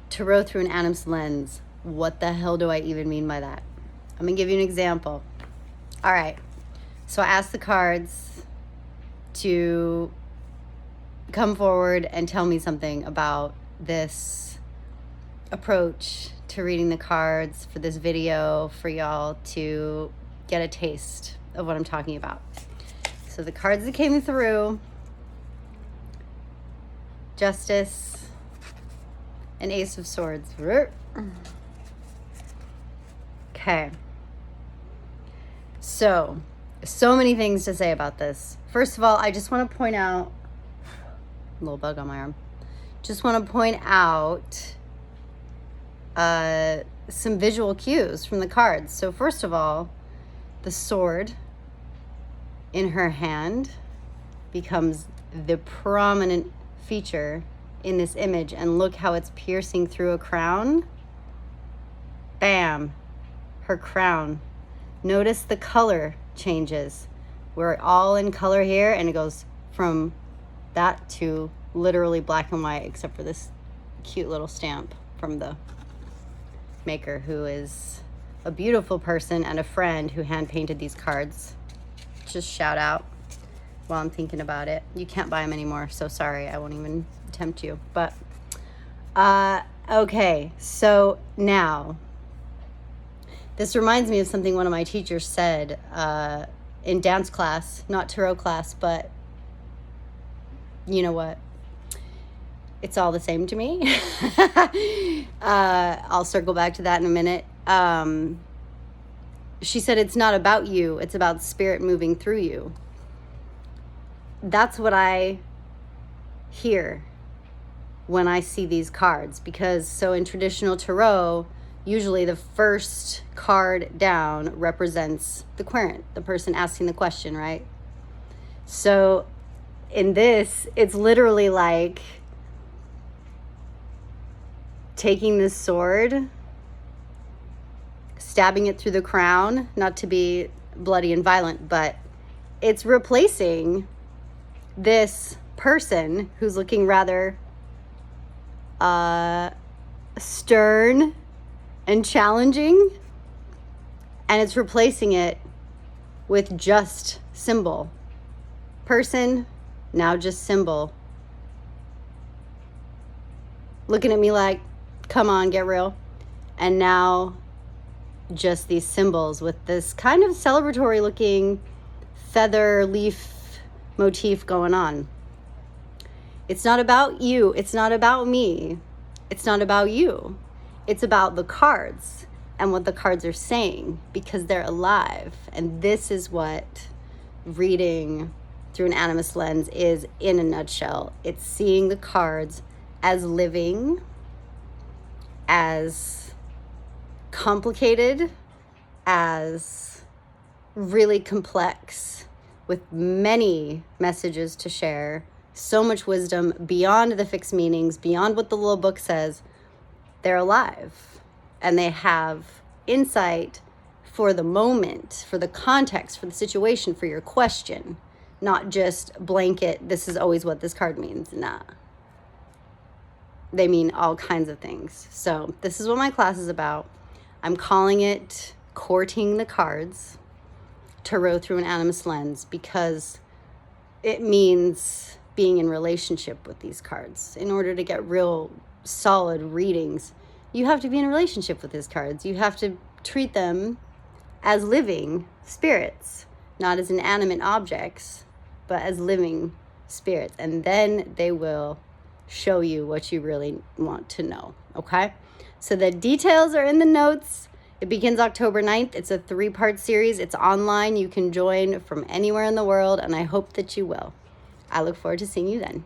Tarot through an Animist lens. What the hell do I even mean by that? I'm going to give you an example. All right. So I asked the cards to come forward and tell me something about this approach to reading the cards for this video for y'all to get a taste of what I'm talking about. So the cards that came through, Justice and Ace of Swords. Okay. So many things to say about this. First of all, I just want to point out, a little bug on my arm. Just want to point out some visual cues from the cards. So first of all, the sword in her hand becomes the prominent feature in this image, and look how it's piercing through a crown. Bam, her crown. Notice the color changes. We're all in color here, and it goes from that to literally black and white, except for this cute little stamp from the maker, who is a beautiful person and a friend who hand painted these cards. Just shout out while I'm thinking about it. You can't buy them anymore, so sorry, I won't even tempt you. But okay, so now this reminds me of something one of my teachers said in dance class, not tarot class, but you know what? It's all the same to me. I'll circle back to that in a minute. She said, it's not about you, it's about spirit moving through you. That's what I hear when I see these cards, because so in traditional tarot, usually the first card down represents the querent, the person asking the question, right? So in this, it's literally like taking this sword, stabbing it through the crown, not to be bloody and violent, but it's replacing this person who's looking rather stern and challenging, and it's replacing it with just symbol. Person, now just symbol. Looking at me like, come on, get real. And now just these symbols with this kind of celebratory looking feather leaf motif going on. It's not about you. It's not about me. It's not about you. It's about the cards and what the cards are saying, because they're alive. And this is what reading through an animist lens is in a nutshell. It's seeing the cards as living, as complicated, as really complex, with many messages to share, so much wisdom beyond the fixed meanings, beyond what the little book says. They're alive, and they have insight for the moment, for the context, for the situation, for your question, not just blanket, this is always what this card means. Nah. They mean all kinds of things. So this is what my class is about. I'm calling it Courting the Cards, Tarot through an Animist lens, because it means being in relationship with these cards. In order to get real solid readings, you have to be in a relationship with these cards. You have to treat them as living spirits, not as inanimate objects, but as living spirits. And then they will show you what you really want to know, okay? So the details are in the notes. It begins October 9th. It's a 3-part series. It's online. You can join from anywhere in the world, and I hope that you will. I look forward to seeing you then.